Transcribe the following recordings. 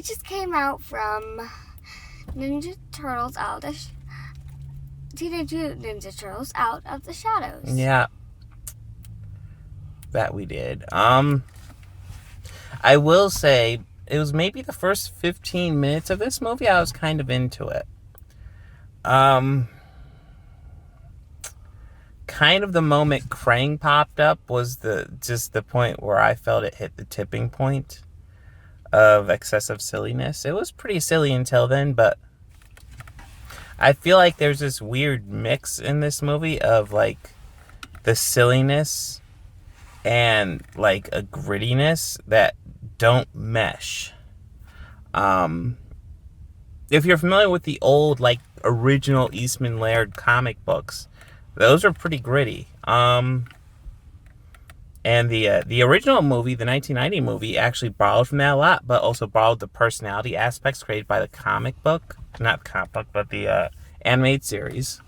we just came out from Ninja Turtles Teenage Mutant Ninja Turtles Out of the Shadows. Yeah. That we did. I will say, it was maybe the first 15 minutes of this movie, I was kind of into it. Kind of the moment Krang popped up was just the point where I felt it hit the tipping point of excessive silliness. It was pretty silly until then, but I feel like there's this weird mix in this movie of, like, the silliness and, like, a grittiness that don't mesh. If you're familiar with the old, like, original Eastman Laird comic books, those are pretty gritty. And the original movie, the 1990 movie, actually borrowed from that a lot, but also borrowed the personality aspects created by the comic book. Not the comic book, but the animated series.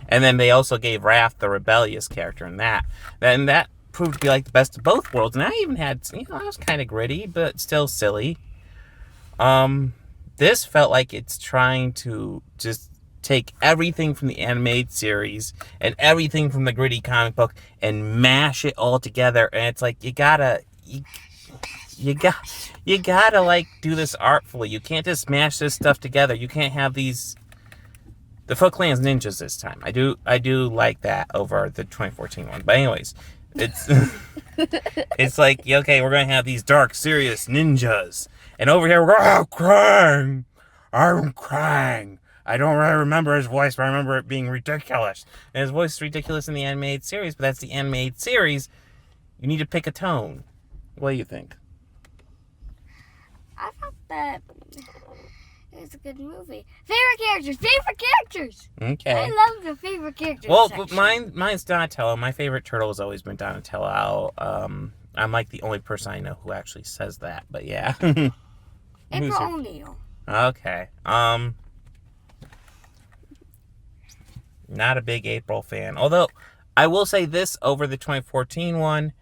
And then they also gave Raph the rebellious character in that. And that proved to be like the best of both worlds. And I even had, it was kind of gritty, but still silly. This felt like it's trying to just take everything from the animated series and everything from the gritty comic book and mash it all together. And it's like, you gotta like do this artfully. You can't just mash this stuff together. You can't have the Foot Clan's ninjas this time. I do like that over the 2014 one. But anyways, it's it's like, okay, we're gonna have these dark, serious ninjas, and over here we're Krang. I'm Krang. I don't really remember his voice, but I remember it being ridiculous. And his voice is ridiculous in the animated series, but that's the animated series. You need to pick a tone. What do you think? I thought that it was a good movie. Favorite characters! Okay. I love the favorite characters Well, section. mine's Donatello. My favorite turtle has always been Donatello. I'm like the only person I know who actually says that, but yeah. April O'Neil. Okay. Not a big April fan. Although, I will say this over the 2014 one,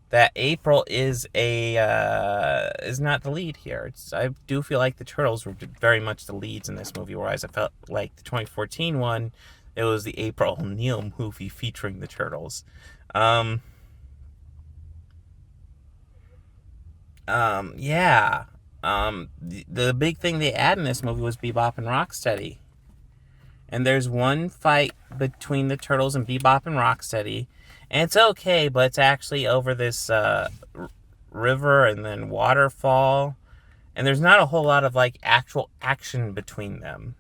that April is not the lead here. I do feel like the Turtles were very much the leads in this movie, whereas I felt like the 2014 one, it was the April O'Neil movie featuring the Turtles. Yeah. The big thing they add in this movie was Bebop and Rocksteady. And there's one fight between the Turtles and Bebop and Rocksteady. And it's okay, but it's actually over this river and then waterfall. And there's not a whole lot of, like, actual action between them.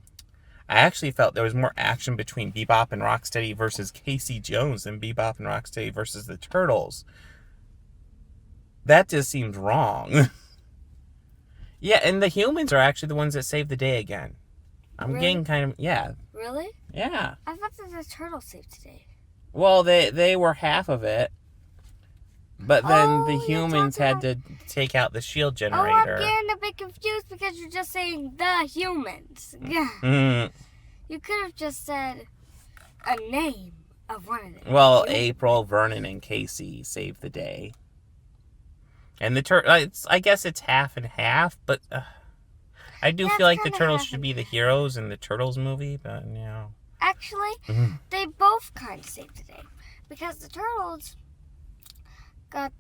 I actually felt there was more action between Bebop and Rocksteady versus Casey Jones than Bebop and Rocksteady versus the Turtles. That just seems wrong. Yeah, and the humans are actually the ones that save the day again. I'm really? getting kind of, yeah. Really? Yeah. I thought that the Turtles saved today. Well, they were half of it. But then the humans had to take out the shield generator. Oh, I'm getting a bit confused because you're just saying the humans. Yeah. Mm. You could have just said a name of one of them. Well, April, Vernon, and Casey saved the day. And the I guess it's half and half, but I do feel like the Turtles should be the heroes in the Turtles movie, but, you know. Actually, they both kind of saved the day. Because the Turtles got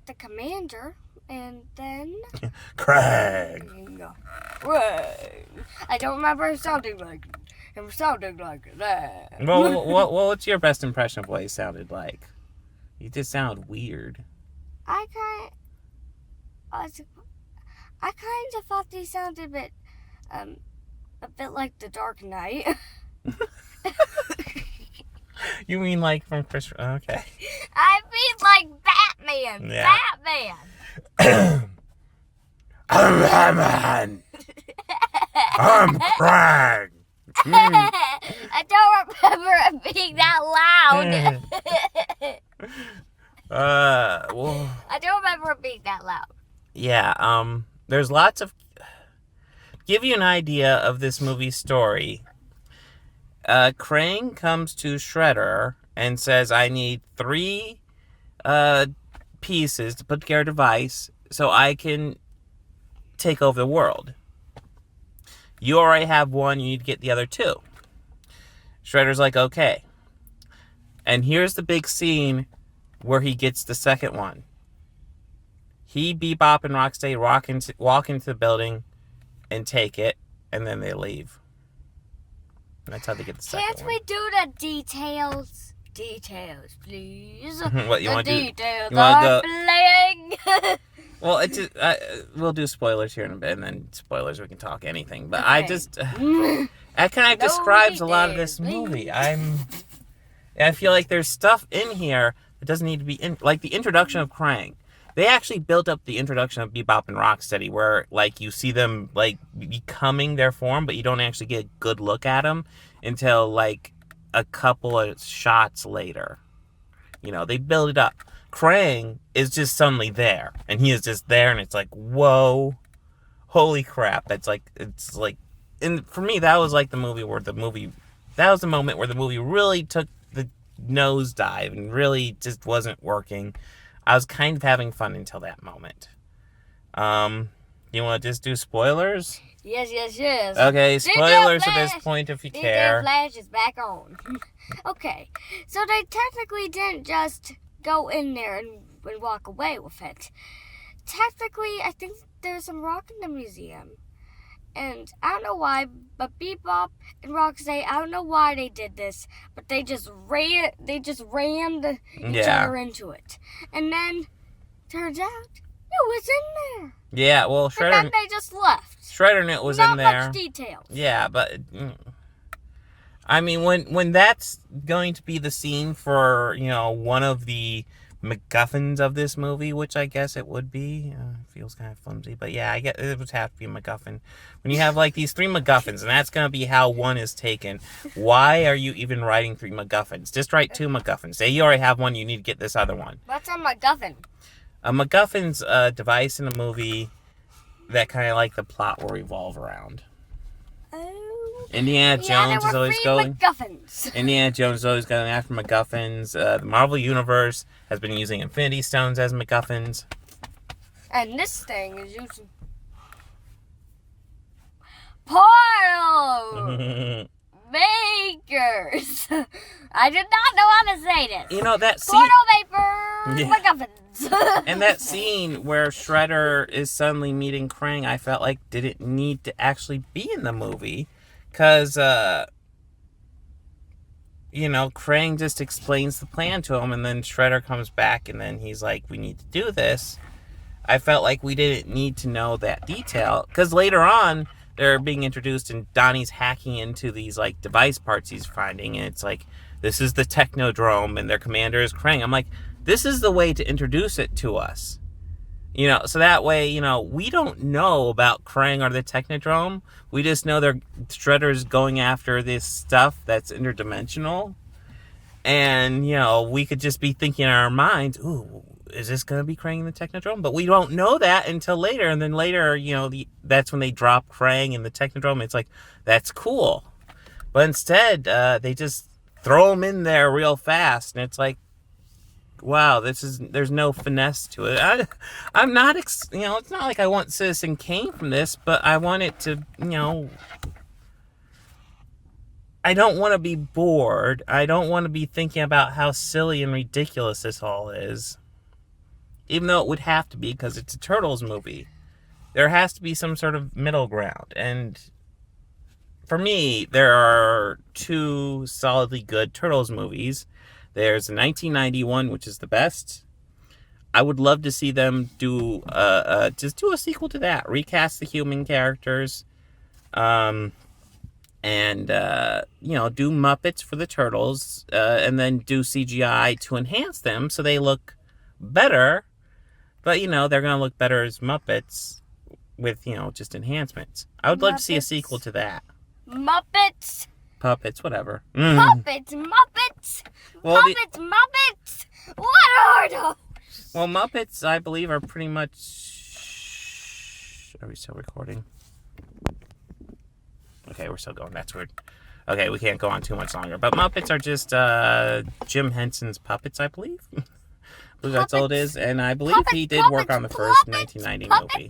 the commander, and then... Krang! I don't remember him sounding like that. Well, what's your best impression of what he sounded like? He just sounded weird. I kind of thought they sounded a bit like The Dark Knight. You mean like from Chris? Okay. I mean like Batman. Yeah. Batman. I'm Batman. I'm Krang. I don't remember it being that loud. Well, I don't remember it being that loud. Yeah, there's lots of... Give you an idea of this movie's story. Krang comes to Shredder and says, I need 3 pieces to put together a device so I can take over the world. You already have one, you need to get the other two. Shredder's like, okay. And here's the big scene where he gets the second one. He, Bebop, and Rocksteady walk into the building and take it, and then they leave. And that's how they get the second one. Can't we do the details? Details, please. What, you want to do? Details You want are to bling. Well, it just, we'll do spoilers here in a bit, and then spoilers, we can talk anything. But Okay. I just... that kind of describes a lot of this movie. I feel like there's stuff in here that doesn't need to be in... Like, the introduction of Krang. They actually built up the introduction of Bebop and Rocksteady, where, like, you see them, like, becoming their form, but you don't actually get a good look at them until, like, a couple of shots later. You know, they build it up. Krang is just suddenly there, and he is just there, and it's like, whoa, holy crap. It's like, and for me, that was like that was the moment where the movie really took the nosedive and really just wasn't working. I was kind of having fun until that moment. You want to just do spoilers? Yes. Okay, spoilers at this point if you care. Flash is back on. Okay, so they technically didn't just go in there and walk away with it. Technically, I think there's some rock in the museum. And I don't know why, but Bebop and Rocksteady, I don't know why they did this, but they just rammed each other into it. And then, turns out, it was in there. Yeah, well, Shredder... And then they just left. Shredder knew it was in there. Not much details. Yeah, but... I mean, when that's going to be the scene for, you know, one of the MacGuffins of this movie, which I guess it would be. Feels kind of flimsy, but yeah, I guess it would have to be a MacGuffin. When you have, like, these 3 MacGuffins, and that's going to be how one is taken, why are you even writing 3 MacGuffins? Just write 2 MacGuffins. Say you already have one, you need to get this other one. What's a MacGuffin? A MacGuffin's a device in a movie that kind of, like, the plot will revolve around. Indiana Jones is always going. MacGuffins. Indiana Jones is always going after MacGuffins. The Marvel Universe has been using Infinity Stones as MacGuffins. And this thing is using portal makers. I did not know how to say this. You know that scene. Portal vapor MacGuffins. And that scene where Shredder is suddenly meeting Krang, I felt like didn't need to actually be in the movie. Because, you know, Krang just explains the plan to him, and then Shredder comes back, and then he's like, we need to do this. I felt like we didn't need to know that detail. Because later on, they're being introduced, and Donnie's hacking into these, like, device parts he's finding, and it's like, this is the Technodrome, and their commander is Krang. I'm like, this is the way to introduce it to us. You know, so that way, you know, we don't know about Krang or the Technodrome. We just know Shredder's going after this stuff that's interdimensional. And, you know, we could just be thinking in our minds, ooh, is this going to be Krang in the Technodrome? But we don't know that until later. And then later, you know, that's when they drop Krang in the Technodrome. It's like, that's cool. But instead, they just throw him in there real fast. And it's like, wow, there's no finesse to it. I'm not, you know, it's not like I want Citizen Kane from this, but I want it to, you know, I don't want to be bored. I don't want to be thinking about how silly and ridiculous this all is. Even though it would have to be, because it's a Turtles movie. There has to be some sort of middle ground. And for me, there are 2 solidly good Turtles movies. There's a 1991, which is the best. I would love to see them do just do a sequel to that. Recast the human characters. And, you know, do Muppets for the Turtles. And then do CGI to enhance them so they look better. But, you know, they're going to look better as Muppets with, you know, just enhancements. I would love to see a sequel to that. Muppets. Puppets, whatever. Muppets. Well, Muppets. What are those? Well, Muppets, I believe, are pretty much... Are we still recording? Okay, we're still going. That's weird. Okay, we can't go on too much longer. But Muppets are just Jim Henson's puppets, I believe. I believe that's all it is. And I believe he did work on the first 1990 movie.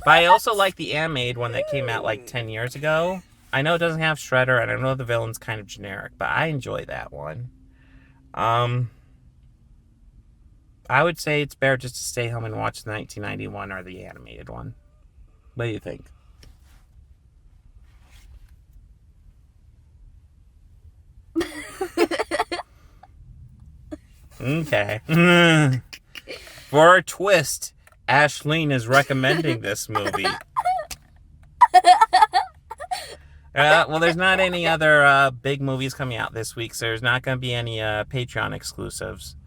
But I also like the animated one that came out like 10 years ago. I know it doesn't have Shredder, and I know the villain's kind of generic, but I enjoy that one. I would say it's better just to stay home and watch the 1991 or the animated one. What do you think? Okay. For a twist, Ashleen is recommending this movie. Well, there's not any other big movies coming out this week, so there's not going to be any Patreon exclusives.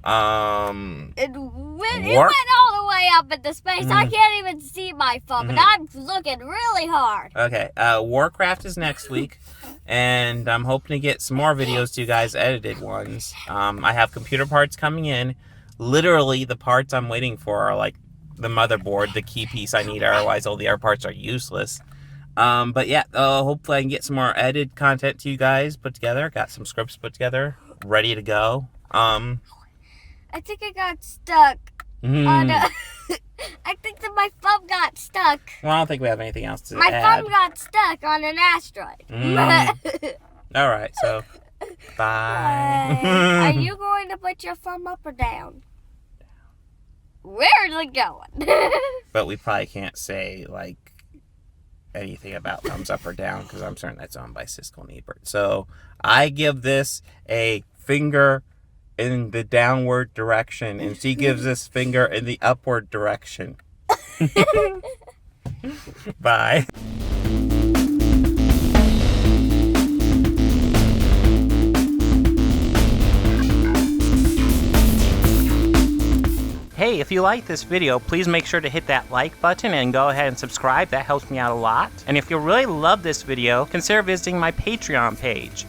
It went all the way up into space. I can't even see my phone, but I'm looking really hard. Okay, Warcraft is next week, and I'm hoping to get some more videos to you guys, edited ones. I have computer parts coming in. Literally, the parts I'm waiting for are like the motherboard, the key piece I need, otherwise all the other parts are useless. But yeah, hopefully I can get some more edited content to you guys put together. Got some scripts put together, ready to go. I think I got stuck on a... I think that my phone got stuck. Well, I don't think we have anything else to My add. phone got stuck on an asteroid. All right, so bye. Are you going to put your thumb up or down? Where's it going? But we probably can't say, like, anything about thumbs up or down because I'm certain that's owned by Siskel and Ebert. So I give this a finger in the downward direction, and she gives this finger in the upward direction. Bye. Hey, if you like this video, please make sure to hit that like button and go ahead and subscribe. That helps me out a lot. And if you really love this video, consider visiting my Patreon page.